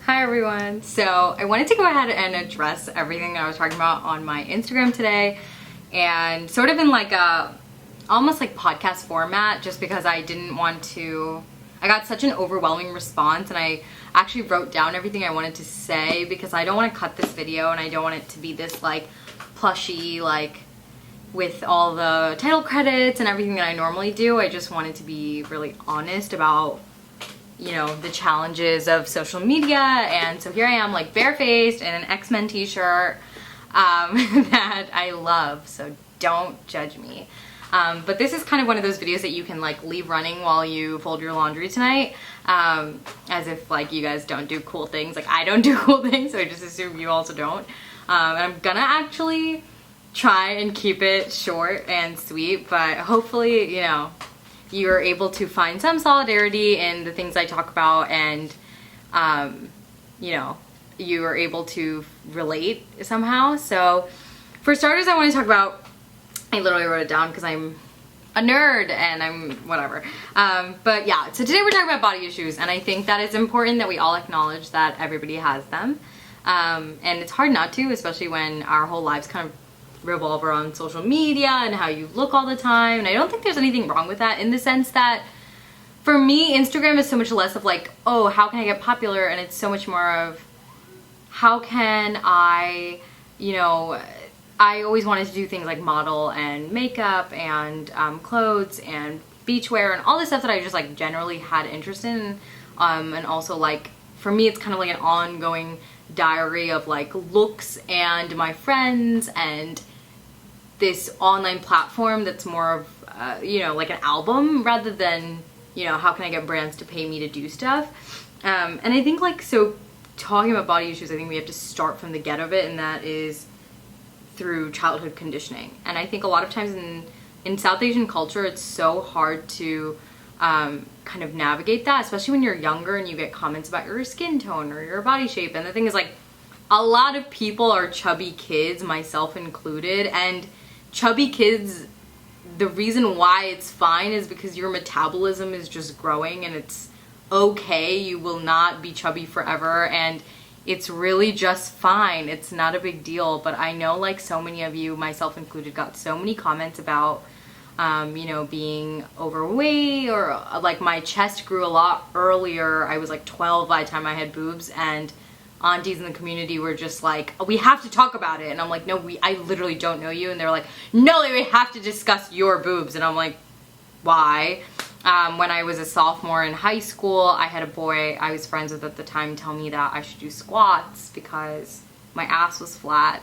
Hi everyone. So I wanted to go ahead and address everything that I was talking about on my Instagram today, and sort of in like a almost like podcast format, just because I didn't want to. I got such an overwhelming response, and I actually wrote down everything I wanted to say because I don't want to cut this video and I don't want it to be this like plushy, like with all the title credits and everything that I normally do. I just wanted to be really honest about, you know, the challenges of social media. And so here I am, like barefaced in an X-Men t-shirt that I love, so don't judge me. But this is kind of one of those videos that you can like leave running while you fold your laundry tonight, as if like you guys don't do cool things. Like I don't do cool things, so I just assume you also don't. And I'm gonna actually try and keep it short and sweet, but hopefully, you know, you're able to find some solidarity in the things I talk about, and you know, you are able to relate somehow. So for starters, I want to talk about, I literally wrote it down because I'm a nerd and I'm whatever. But yeah, so today we're talking about body issues, and I think that it's important that we all acknowledge that everybody has them. And it's hard not to, especially when our whole lives kind of revolve around social media and how you look all the time. And I don't think there's anything wrong with that, in the sense that for me, Instagram is so much less of like, oh, how can I get popular? And it's so much more of how can I, you know, I always wanted to do things like model and makeup and clothes and beachwear and all this stuff that I just like generally had interest in. And also like, for me, it's kind of like an ongoing diary of like looks and my friends, and this online platform that's more of, you know, like an album rather than, you know, how can I get brands to pay me to do stuff. And I think like, so talking about body issues, I think we have to start from the get of it, and that is through childhood conditioning. And I think a lot of times in South Asian culture, it's so hard to kind of navigate that, especially when you're younger and you get comments about your skin tone or your body shape. And the thing is, like, a lot of people are chubby kids, myself included, and chubby kids, the reason why it's fine is because your metabolism is just growing, and it's okay. You will not be chubby forever, and it's really just fine. It's not a big deal. But I know like so many of you, myself included, got so many comments about you know, being overweight, or like my chest grew a lot earlier. I was like 12 by the time I had boobs, and aunties in the community were just like, we have to talk about it. And I'm like, no, I literally don't know you. And they're like, no, we have to discuss your boobs. And I'm like, why? When I was a sophomore in high school, I had a boy I was friends with at the time tell me that I should do squats because my ass was flat.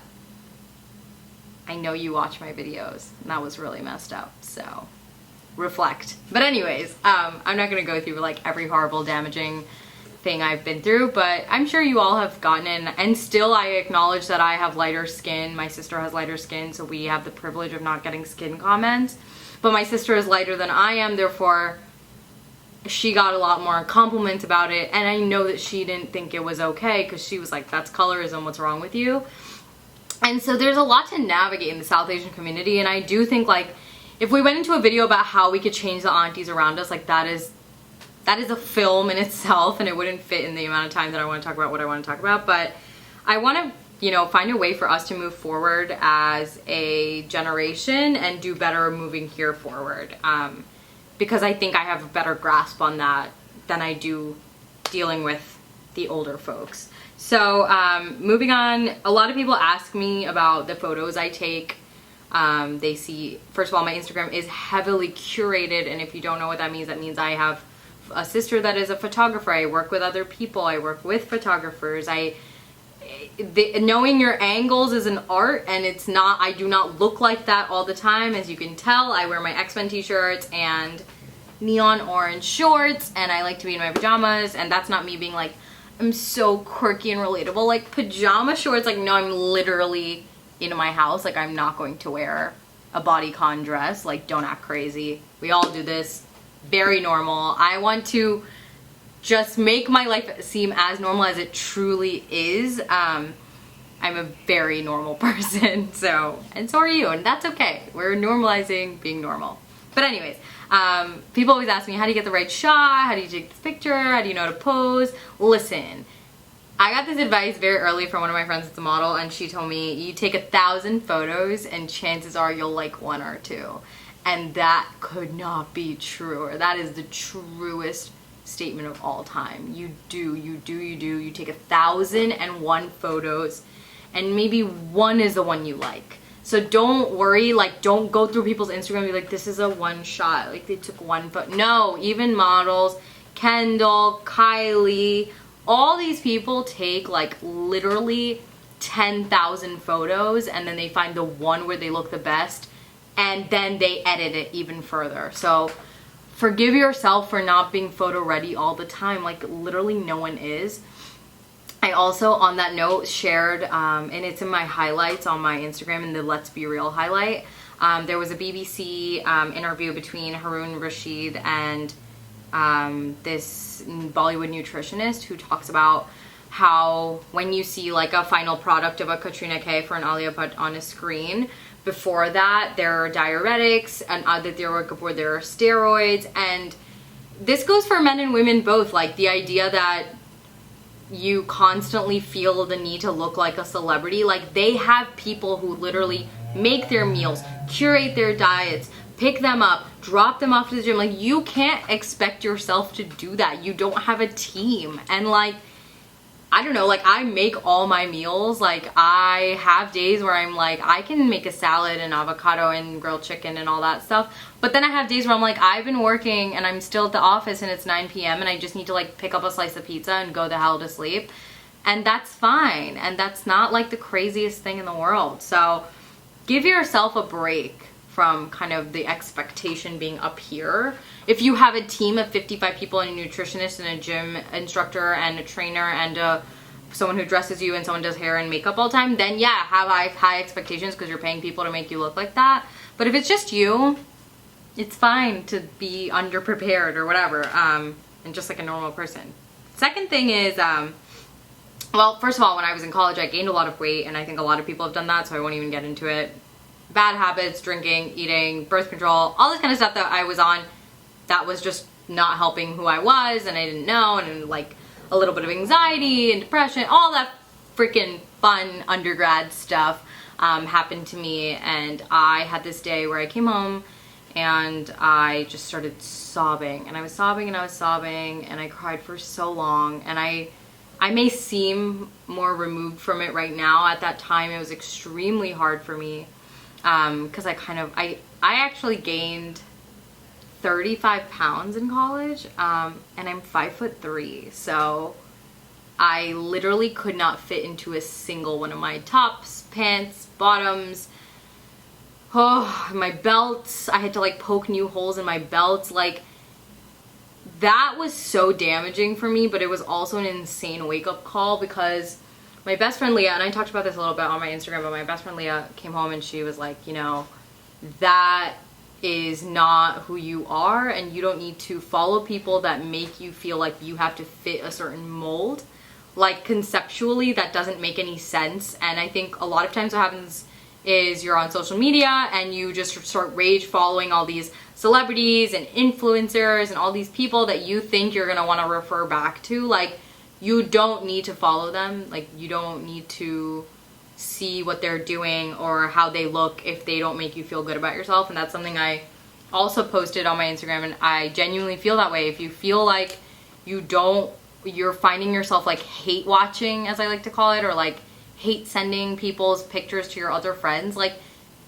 I know you watch my videos, and that was really messed up, so reflect. But anyways, I'm not gonna go through like every horrible, damaging thing I've been through, but I'm sure you all have gotten in, and still I acknowledge that I have lighter skin. My sister has lighter skin, so we have the privilege of not getting skin comments. But my sister is lighter than I am, therefore she got a lot more compliments about it, and I know that she didn't think it was okay, because she was like, that's colorism, what's wrong with you? And so there's a lot to navigate in the South Asian community, and I do think like if we went into a video about how we could change the aunties around us, like that is a film in itself, and it wouldn't fit in the amount of time that I want to talk about what I want to talk about. But I want to, you know, find a way for us to move forward as a generation and do better moving here forward, because I think I have a better grasp on that than I do dealing with the older folks. So moving on, a lot of people ask me about the photos I take. They see, first of all, my Instagram is heavily curated, and if you don't know what that means I have a sister that is a photographer. I work with other people. I work with photographers. Knowing your angles is an art, and it's not, I do not look like that all the time. As you can tell, I wear my X-Men t-shirts and neon orange shorts, and I like to be in my pajamas, and that's not me being like, I'm so quirky and relatable. Like pajama shorts, like no, I'm literally in my house. Like I'm not going to wear a bodycon dress. Like don't act crazy. We all do this. Very normal. I want to just make my life seem as normal as it truly is. I'm a very normal person, and so are you, and that's okay. We're normalizing being normal. But anyways, people always ask me, how do you get the right shot? How do you take this picture? How do you know how to pose? Listen, I got this advice very early from one of my friends that's a model, and she told me you take 1,000 photos and chances are you'll like one or two. And that could not be truer. That is the truest statement of all time. You take 1,001 photos and maybe one is the one you like. So don't worry, like don't go through people's Instagram and be like, this is a one shot, like they took one photo. No, even models, Kendall, Kylie, all these people take like literally 10,000 photos and then they find the one where they look the best and then they edit it even further. So forgive yourself for not being photo ready all the time. Like literally no one is. I also, on that note, shared, and it's in my highlights on my Instagram in the Let's Be Real highlight. There was a BBC interview between Haroon Rashid and this Bollywood nutritionist who talks about how when you see like a final product of a Katrina Kaif or an Alia Bhatt on a screen, before that there are diuretics, and Aditya Roy Kapoor there are steroids, and this goes for men and women both. Like the idea that you constantly feel the need to look like a celebrity, like they have people who literally make their meals, curate their diets, pick them up, drop them off to the gym. Like you can't expect yourself to do that. You don't have a team. And like, I don't know, like I make all my meals. Like I have days where I'm like, I can make a salad and avocado and grilled chicken and all that stuff. But then I have days where I'm like, I've been working and I'm still at the office and it's 9 p.m. and I just need to like pick up a slice of pizza and go the hell to sleep. And that's fine. And that's not like the craziest thing in the world. So give yourself a break from kind of the expectation being up here. If you have a team of 55 people and a nutritionist and a gym instructor and a trainer and someone who dresses you and someone does hair and makeup all the time, then yeah, have high expectations because you're paying people to make you look like that. But if it's just you, it's fine to be underprepared or whatever, and just like a normal person. Second thing is, well, first of all, when I was in college, I gained a lot of weight, and I think a lot of people have done that, so I won't even get into it. Bad habits, drinking, eating, birth control, all this kind of stuff that I was on, that was just not helping who I was, and I didn't know, and like a little bit of anxiety and depression, all that freaking fun undergrad stuff happened to me. And I had this day where I came home and I just started sobbing, and I was sobbing and I was sobbing, and I cried for so long. And I may seem more removed from it right now. At that time it was extremely hard for me because I actually gained 35 pounds in college, and I'm 5'3", so I literally could not fit into a single one of my tops, pants, bottoms, my belts. I had to like poke new holes in my belts. Like that was so damaging for me, but it was also an insane wake-up call because my best friend Leah, and I talked about this a little bit on my Instagram, but my best friend Leah came home and she was like, you know, that is not who you are, and you don't need to follow people that make you feel like you have to fit a certain mold. Like conceptually that doesn't make any sense. And I think a lot of times what happens is you're on social media and you just start rage following all these celebrities and influencers and all these people that you think you're gonna want to refer back to. Like you don't need to follow them. Like you don't need to see what they're doing or how they look if they don't make you feel good about yourself. And that's something I also posted on my Instagram, and I genuinely feel that way. If you feel like you're finding yourself like hate watching, as I like to call it, or like hate sending people's pictures to your other friends, like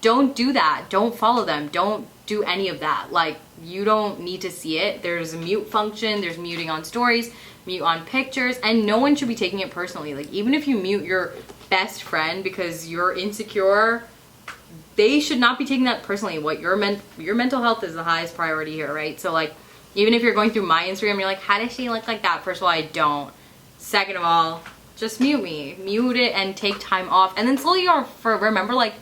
don't do that. Don't follow them. Don't do any of that. Like you don't need to see it. There's a mute function, there's muting on stories, mute on pictures, and no one should be taking it personally. Like even if you mute your best friend because you're insecure, they should not be taking that personally. What your mental health is the highest priority here, right? So like even if you're going through my Instagram, you're like, how does she look like that? First of all, I don't. Second of all, just mute it and take time off. And then slowly remember, like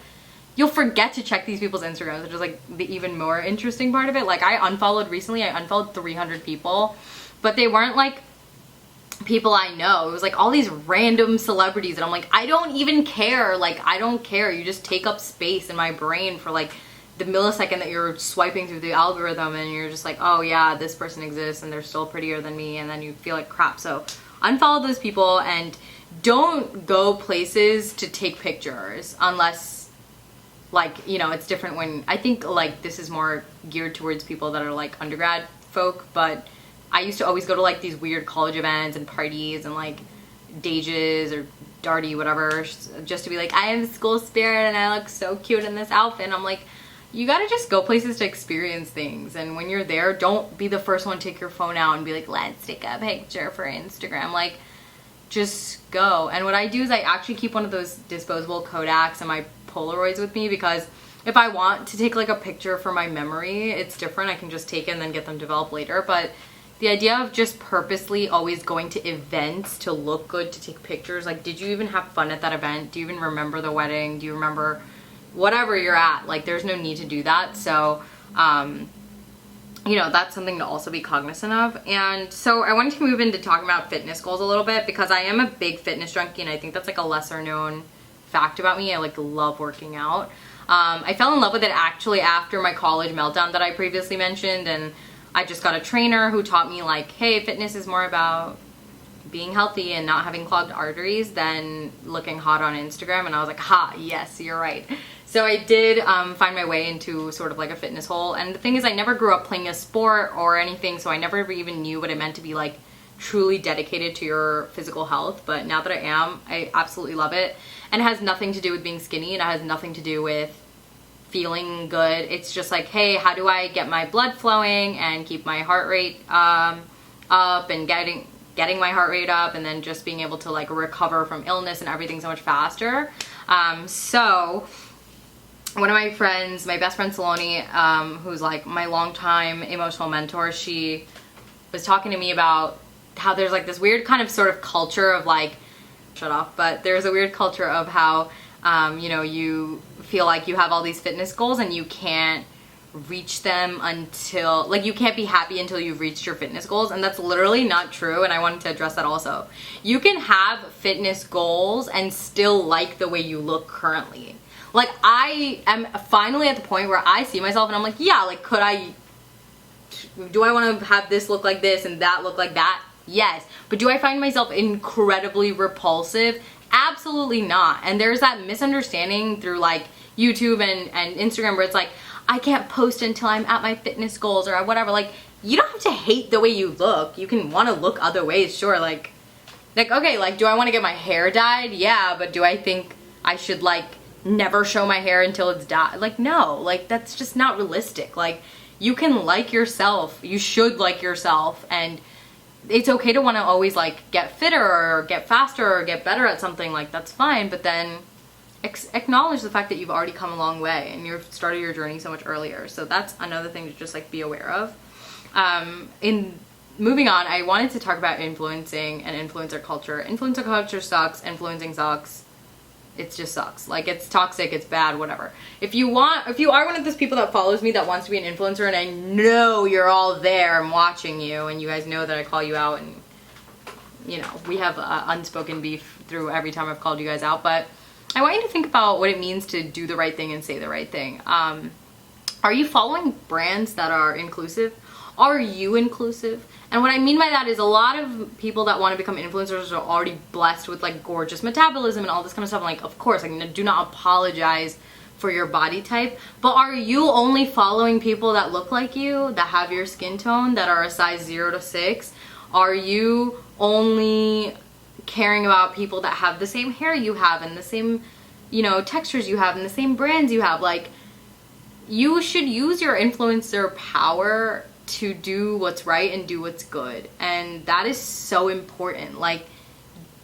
you'll forget to check these people's Instagrams, which is like the even more interesting part of it. Like I unfollowed 300 people, but they weren't like people I know. It was like all these random celebrities, and I'm like, I don't even care. Like I don't care. You just take up space in my brain for like the millisecond that you're swiping through the algorithm, and you're just like, oh yeah, this person exists and they're still prettier than me, and then you feel like crap. So unfollow those people and don't go places to take pictures unless, like, you know, it's different when, I think, like, this is more geared towards people that are, like, undergrad folk, but I used to always go to, like, these weird college events and parties and, like, Dages or Darty, whatever, just to be like, I am school spirit and I look so cute in this outfit. And I'm like, you gotta just go places to experience things. And when you're there, don't be the first one to take your phone out and be like, let's take a picture for Instagram. Like, just go. And what I do is I actually keep one of those disposable Kodaks and my Polaroids with me, because if I want to take like a picture for my memory, it's different. I can just take it and then get them developed later. But the idea of just purposely always going to events to look good, to take pictures, like, did you even have fun at that event? Do you even remember the wedding? Do you remember whatever you're at? Like, there's no need to do that. So, you know, that's something to also be cognizant of. And so I wanted to move into talking about fitness goals a little bit, because I am a big fitness junkie, and I think that's like a lesser known fact about me. I like love working out. I fell in love with it actually after my college meltdown that I previously mentioned, and I just got a trainer who taught me, like, hey, fitness is more about being healthy and not having clogged arteries than looking hot on Instagram. And I was like, ha, yes, you're right. So I did find my way into sort of like a fitness hole. And the thing is, I never grew up playing a sport or anything, so I never even knew what it meant to be like truly dedicated to your physical health. But now that I am, I absolutely love it. And it has nothing to do with being skinny, and it has nothing to do with feeling good. It's just like, hey, how do I get my blood flowing and keep my heart rate up, and getting my heart rate up, and then just being able to like recover from illness and everything so much faster. So one of my friends, my best friend Saloni, who's like my longtime emotional mentor, she was talking to me about how there's like this weird kind of sort of culture of like, shut off, but there's a weird culture of how, you know, you feel like you have all these fitness goals and you can't reach them until, like, you can't be happy until you've reached your fitness goals. And that's literally not true. And I wanted to address that also. You can have fitness goals and still like the way you look currently. Like, I am finally at the point where I see myself and I'm like, yeah, like, do I want to have this look like this and that look like that? Yes. But do I find myself incredibly repulsive? Absolutely not. And there's that misunderstanding through like YouTube and Instagram where it's like, I can't post until I'm at my fitness goals or whatever. Like, you don't have to hate the way you look. You can want to look other ways, sure. Like, okay, like, do I want to get my hair dyed? Yeah, but do I think I should like never show my hair until it's dyed? Like, no, like, that's just not realistic. Like, you can like yourself. You should like yourself, and it's okay to want to always like get fitter or get faster or get better at something. Like, that's fine, but then acknowledge the fact that you've already come a long way and you've started your journey so much earlier. So that's another thing to just like be aware of. In moving on, I wanted to talk about influencing and influencer culture. Influencer culture sucks. Influencing sucks. It just sucks. Like, it's toxic, it's bad, whatever. If you are one of those people that follows me that wants to be an influencer, and I know you're all there, I'm watching you, and you guys know that I call you out, and, you know, we have unspoken beef through every time I've called you guys out, but I want you to think about what it means to do the right thing and say the right thing. Are you following brands that are inclusive? Are you inclusive? And what I mean by that is a lot of people that want to become influencers are already blessed with like gorgeous metabolism and all this kind of stuff. And like, of course, I do not apologize for your body type, but are you only following people that look like you, that have your skin tone, that are a size 0 to 6? Are you only caring about people that have the same hair you have and the same, you know, textures you have and the same brands you have? Like, you should use your influencer power to do what's right and do what's good. And that is so important. Like,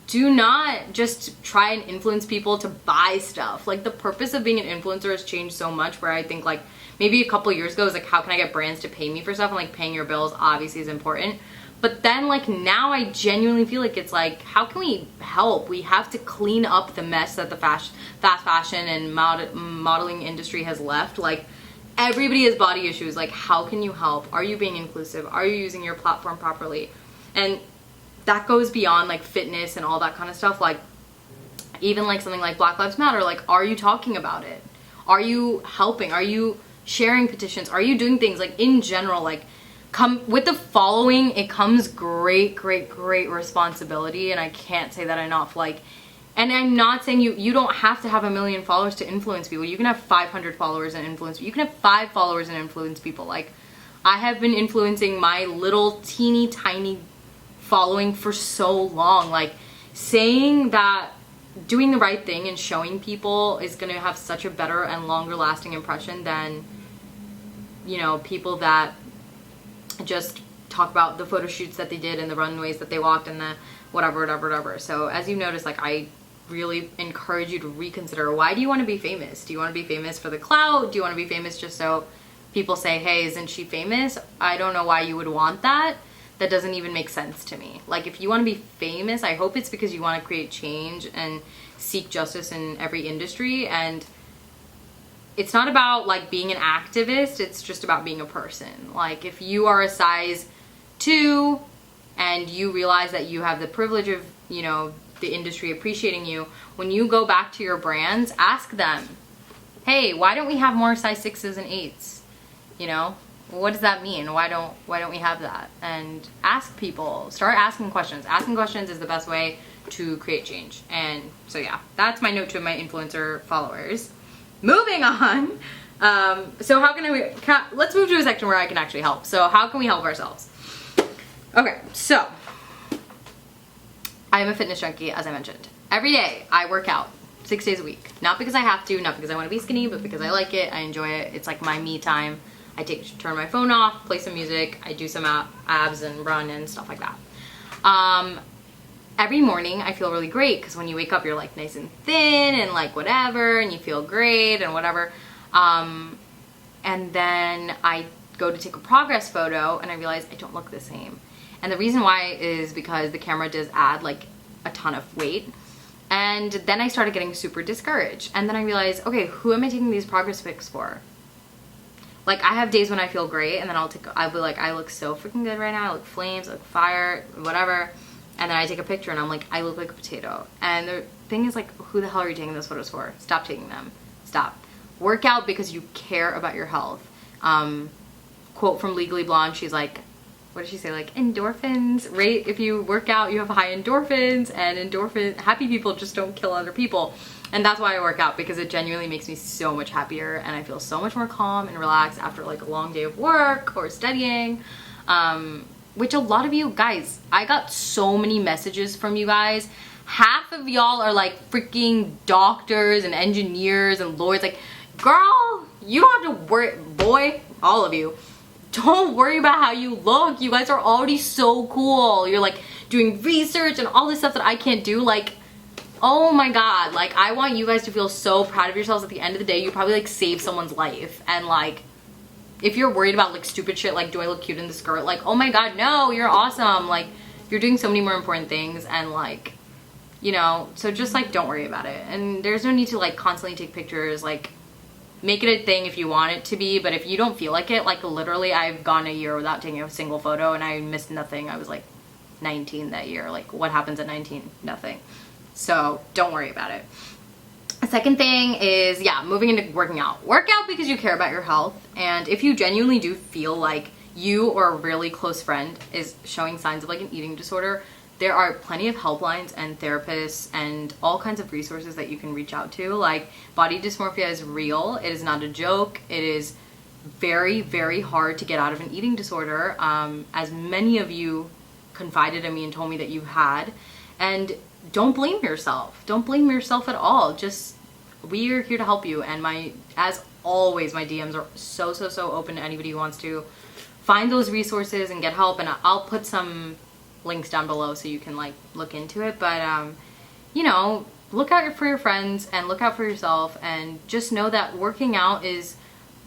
do not just try and influence people to buy stuff. Like, the purpose of being an influencer has changed so much, where I think like maybe a couple years ago it was like, how can I get brands to pay me for stuff? And like, paying your bills obviously is important. But then like now I genuinely feel like it's like, how can we help? We have to clean up the mess that the fast fashion and modeling industry has left. Like, everybody has body issues. Like, how can you help? Are you being inclusive? Are you using your platform properly? And that goes beyond like fitness and all that kind of stuff. Like, even like something like Black Lives Matter, like, are you talking about it? Are you helping? Are you sharing petitions? Are you doing things like in general? Like, come with the following, it comes great responsibility, and I can't say that enough. Like, and I'm not saying you don't have to have 1 million followers to influence people. You can have 500 followers and influence. You can have 5 followers and influence people. Like, I have been influencing my little teeny tiny following for so long. Like, saying that doing the right thing and showing people is going to have such a better and longer lasting impression than, you know, people that just talk about the photo shoots that they did and the runways that they walked and the whatever. So as you notice, like, I really encourage you to reconsider, why do you want to be famous? Do you want to be famous for the clout? Do you want to be famous just so people say, hey, isn't she famous? I don't know why you would want that. That doesn't even make sense to me. Like, if you want to be famous, I hope it's because you want to create change and seek justice in every industry. And it's not about like being an activist, it's just about being a person. Like, if you are a size 2 and you realize that you have the privilege of, you know, the industry appreciating you, when you go back to your brands, ask them, hey, why don't we have more size 6s and 8s? You know, what does that mean? Why don't we have that? And ask people, start asking questions. Asking questions is the best way to create change. And so yeah, that's my note to my influencer followers. Moving on. So how let's move to a section where I can actually help. So how can we help ourselves? Okay, so I am a fitness junkie, as I mentioned. Every day I work out 6 days a week. Not because I have to, not because I want to be skinny, but because I like it, I enjoy it. It's like my me time. I turn my phone off, play some music, I do some abs and run and stuff like that. Every morning I feel really great because when you wake up you're like nice and thin and like whatever, and you feel great and whatever. And then I go to take a progress photo and I realize I don't look the same. And the reason why is because the camera does add like a ton of weight. And then I started getting super discouraged. And then I realized, okay, who am I taking these progress pics for? Like, I have days when I feel great, and then I'll be like, I look so freaking good right now. I look flames, I look fire, whatever. And then I take a picture and I'm like, I look like a potato. And the thing is, like, who the hell are you taking those photos for? Stop taking them. Stop. Work out because you care about your health. Quote from Legally Blonde, she's like, what did she say? Like, endorphins, right? If you work out, you have high endorphins, and happy people just don't kill other people. And that's why I work out, because it genuinely makes me so much happier and I feel so much more calm and relaxed after like a long day of work or studying. Which a lot of you guys, I got so many messages from you guys. Half of y'all are like freaking doctors and engineers and lawyers. Like, girl, you don't have to worry, boy, all of you. Don't worry about how you look. You guys are already so cool. You're like doing research and all this stuff that I can't do. Like, oh my god, like, I want you guys to feel so proud of yourselves. At the end of the day, you probably like saved someone's life. And like, if you're worried about like stupid shit like, do I look cute in the skirt? Like, oh my god, no, you're awesome. Like, you're doing so many more important things. And like, you know, so just like, don't worry about it. And there's no need to like constantly take pictures. Like, make it a thing if you want it to be, but if you don't feel like it, like literally I've gone a year without taking a single photo and I missed nothing. I was like 19 that year. Like, what happens at 19? Nothing. So don't worry about it. The second thing is, yeah, moving into working out. Work out because you care about your health. And if you genuinely do feel like you or a really close friend is showing signs of like an eating disorder, there are plenty of helplines and therapists and all kinds of resources that you can reach out to. Like, body dysmorphia is real. It is not a joke. It is very, very hard to get out of an eating disorder, as many of you confided in me and told me that you had. And don't blame yourself. Don't blame yourself at all. Just, we are here to help you. And as always, my DMs are so open to anybody who wants to find those resources and get help. And I'll put some links down below so you can like look into it. But you know, look out for your friends and look out for yourself, and just know that working out is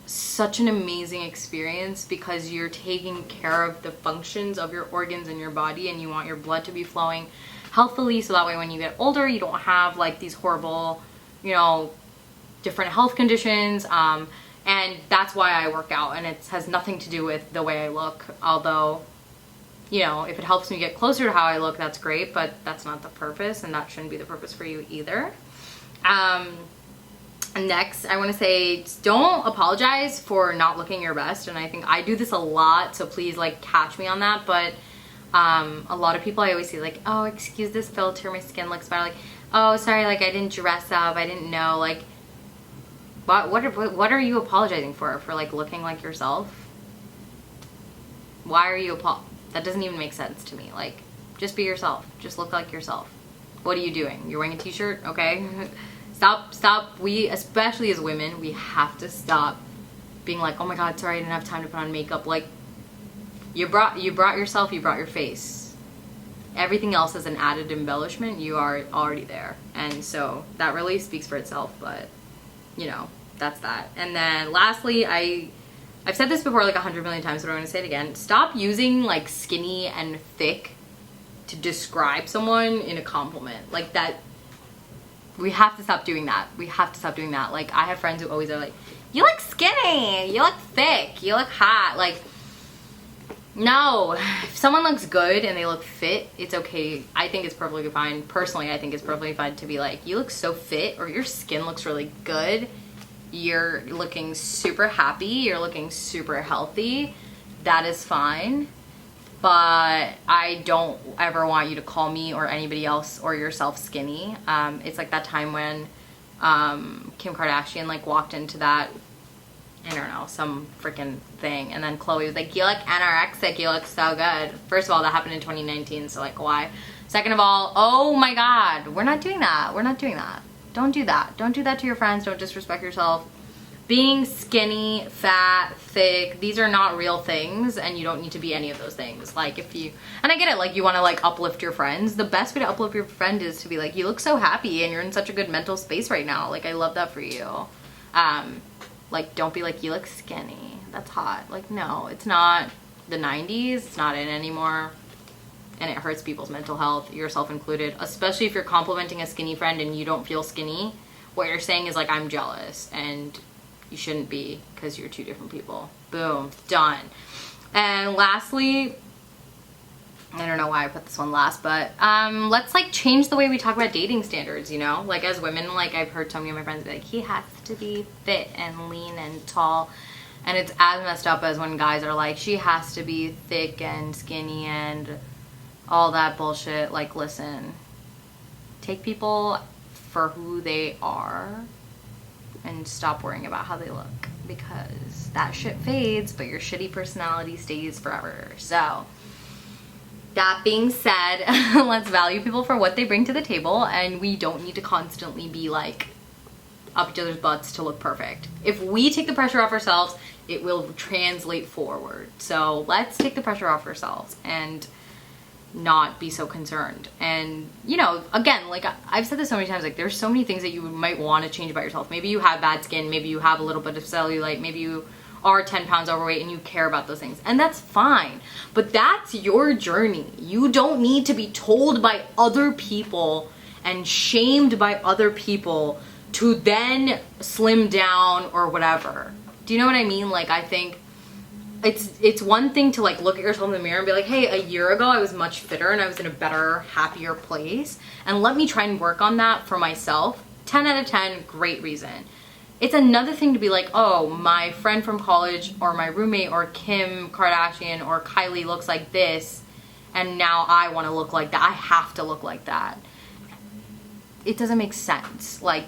such an amazing experience because you're taking care of the functions of your organs in your body, and you want your blood to be flowing healthily, so that way when you get older you don't have like these horrible, you know, different health conditions. And that's why I work out, and it has nothing to do with the way I look, although, you know, if it helps me get closer to how I look, that's great, but that's not the purpose, and that shouldn't be the purpose for you either. Next, I want to say don't apologize for not looking your best. And I think I do this a lot, so please like catch me on that. But a lot of people I always see like, oh, excuse this filter, my skin looks better. Like, oh, sorry, like I didn't dress up, I didn't know. Like, what are you apologizing for? For like looking like yourself? Why are you that doesn't even make sense to me. Like, just be yourself. Just look like yourself. What are you doing? You're wearing a t-shirt? Okay. Stop. We, especially as women, we have to stop being like, oh my god, sorry, I didn't have time to put on makeup. Like, you brought yourself, you brought your face. Everything else is an added embellishment. You are already there. And so that really speaks for itself, but you know, that's that. And then lastly, I've said this before like 100 million times, but I'm going to say it again. Stop using like skinny and thick to describe someone in a compliment. Like that, we have to stop doing that. We have to stop doing that. Like, I have friends who always are like, you look skinny, you look thick, you look hot. Like, no. If someone looks good and they look fit, it's okay. I think it's perfectly fine. Personally, I think it's perfectly fine to be like, you look so fit, or your skin looks really good. You're looking super happy. You're looking super healthy. That is fine. But I don't ever want you to call me or anybody else or yourself skinny. It's like that time when Kim Kardashian like walked into that, I don't know, some freaking thing, and then Khloe was like, you look anorexic, you look so good. First of all, that happened in 2019, so like, why? Second of all, oh my god, we're not doing that. We're not doing that. Don't do that. Don't do that to your friends. Don't disrespect yourself. Being skinny, fat, thick, these are not real things, and you don't need to be any of those things. Like, if you, and I get it, like, you want to like uplift your friends. The best way to uplift your friend is to be like, you look so happy and you're in such a good mental space right now. Like, I love that for you. Like, don't be like, you look skinny, that's hot. Like, no, it's not the 90s. It's not in anymore. And it hurts people's mental health, yourself included, especially if you're complimenting a skinny friend and you don't feel skinny. What you're saying is like, I'm jealous, and you shouldn't be, because you're two different people. Boom, done. And lastly, I don't know why I put this one last, but let's like change the way we talk about dating standards, you know? Like, as women, like, I've heard so many of my friends be like, he has to be fit and lean and tall. And it's as messed up as when guys are like, she has to be thick and skinny and all that bullshit. Like, listen, take people for who they are and stop worrying about how they look, because that shit fades, but your shitty personality stays forever. So that being said, let's value people for what they bring to the table, and we don't need to constantly be like up each other's butts to look perfect. If we take the pressure off ourselves, it will translate forward. So let's take the pressure off ourselves and not be so concerned. And, you know, again, like I've said this so many times, like there's so many things that you might want to change about yourself. Maybe you have bad skin, maybe you have a little bit of cellulite, maybe you are 10 pounds overweight and you care about those things, and that's fine. But that's your journey. You don't need to be told by other people and shamed by other people to then slim down or whatever. Do you know what I mean? Like, I think it's one thing to like look at yourself in the mirror and be like, hey, a year ago I was much fitter and I was in a better, happier place, and let me try and work on that for myself. 10 out of 10, great reason. It's another thing to be like, oh, my friend from college or my roommate or Kim Kardashian or Kylie looks like this, and now I want to look like that. I have to look like that. It doesn't make sense. Like,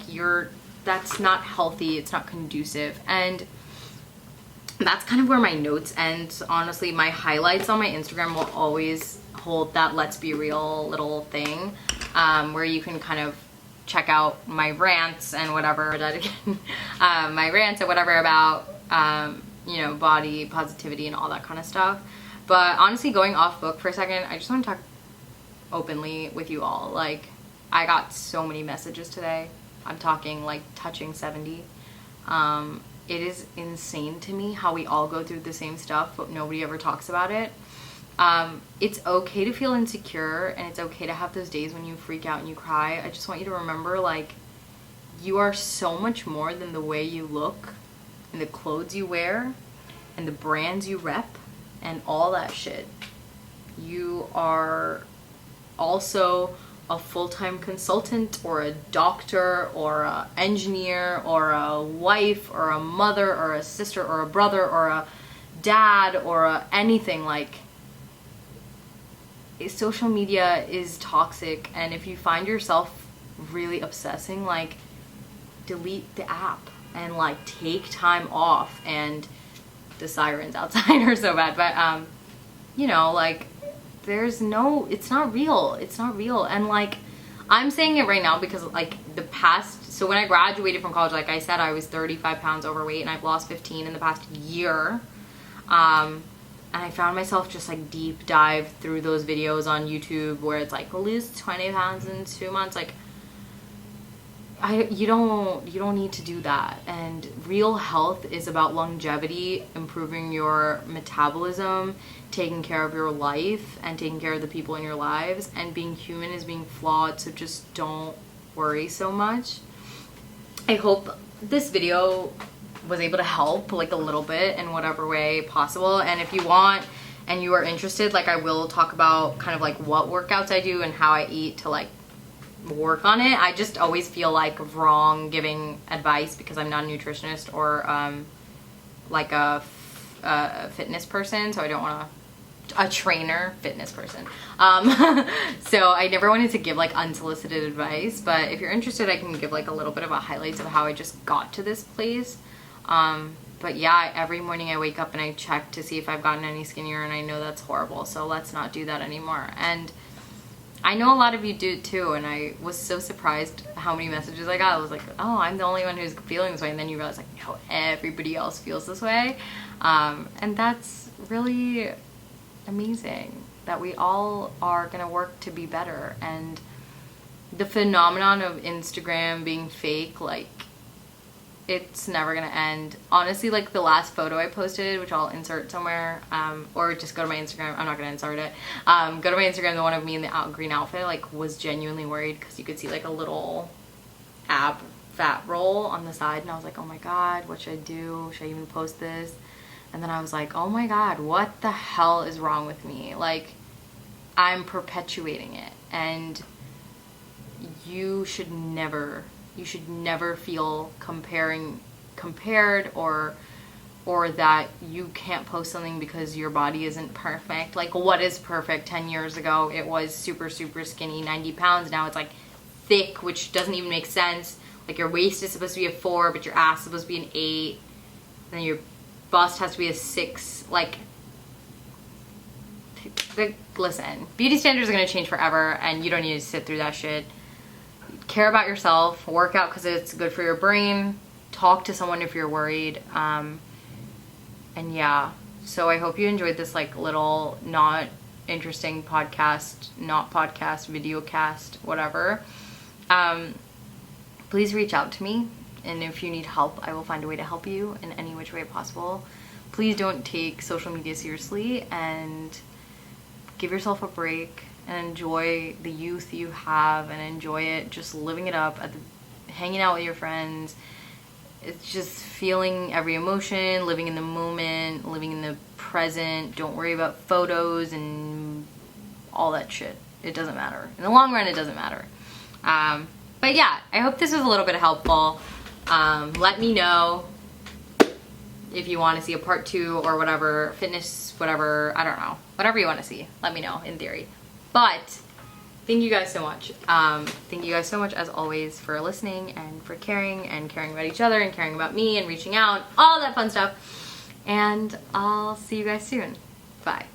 that's not healthy. It's not conducive. And that's kind of where my notes end. Honestly, my highlights on my Instagram will always hold that let's be real little thing, where you can kind of check out my rants and whatever, my rants and whatever about, you know, body positivity and all that kind of stuff. But honestly, going off book for a second, I just want to talk openly with you all. Like, I got so many messages today. I'm talking like touching 70. It is insane to me how we all go through the same stuff, but nobody ever talks about it. It's okay to feel insecure, and it's okay to have those days when you freak out and you cry. I just want you to remember, like, you are so much more than the way you look and the clothes you wear and the brands you rep and all that shit. You are also a full-time consultant or a doctor or a engineer or a wife or a mother or a sister or a brother or a dad or anything. Like, social media is toxic, and if you find yourself really obsessing, like, delete the app and like take time off. And the sirens outside are so bad, but you know, like, it's not real. And like, I'm saying it right now because like so when I graduated from college, like I said, I was 35 pounds overweight, and I've lost 15 in the past year. And I found myself just like deep dive through those videos on YouTube where it's like, lose 20 pounds in 2 months. Like, you don't need to do that. And real health is about longevity, improving your metabolism, taking care of your life, and taking care of the people in your lives. And being human is being flawed, so just don't worry so much. I hope this video was able to help like a little bit in whatever way possible. And if you want and you are interested, like, I will talk about kind of like what workouts I do and how I eat to like work on it. I just always feel like wrong giving advice because I'm not a nutritionist or like a fitness person, so I don't want a trainer fitness person. So I never wanted to give like unsolicited advice, but if you're interested, I can give like a little bit of a highlights of how I just got to this place. But yeah, every morning I wake up and I check to see if I've gotten any skinnier, and I know that's horrible, so let's not do that anymore. And I know a lot of you do too, and I was so surprised how many messages I got. I was like, oh, I'm the only one who's feeling this way, and then you realize like, no, everybody else feels this way. And that's really amazing that we all are gonna work to be better. And the phenomenon of Instagram being fake, like, it's never gonna end. Honestly, like the last photo I posted, which I'll insert somewhere, or just go to my Instagram. I'm not gonna insert it. Go to my Instagram, the one of me in the green outfit, like, was genuinely worried because you could see like a little ab fat roll on the side, and I was like, oh my god, what should I do? Should I even post this? And then I was like, oh my god, what the hell is wrong with me? Like, I'm perpetuating it, and you should never feel compared or that you can't post something because your body isn't perfect. Like, what is perfect? 10 years ago it was super skinny, 90 pounds. Now it's like thick, which doesn't even make sense. Like, your waist is supposed to be a 4, but your ass is supposed to be an 8, then your bust has to be a 6. Like, listen, beauty standards are going to change forever, and you don't need to sit through that shit. Care about yourself, work out because it's good for your brain, talk to someone if you're worried. And yeah, so I hope you enjoyed this like little not interesting podcast, video cast, whatever. Please reach out to me, and if you need help, I will find a way to help you in any which way possible. Please don't take social media seriously, and give yourself a break and enjoy the youth you have, and enjoy it, just living it up, hanging out with your friends. It's just feeling every emotion, living in the moment, living in the present. Don't worry about photos and all that shit. It doesn't matter. In the long run, it doesn't matter. But yeah, I hope this was a little bit helpful. Let me know if you want to see a part 2 or whatever, fitness, whatever, I don't know. Whatever you want to see, let me know, in theory. But thank you guys so much. Thank you guys so much, as always, for listening and for caring about each other and caring about me and reaching out, all that fun stuff. And I'll see you guys soon. Bye.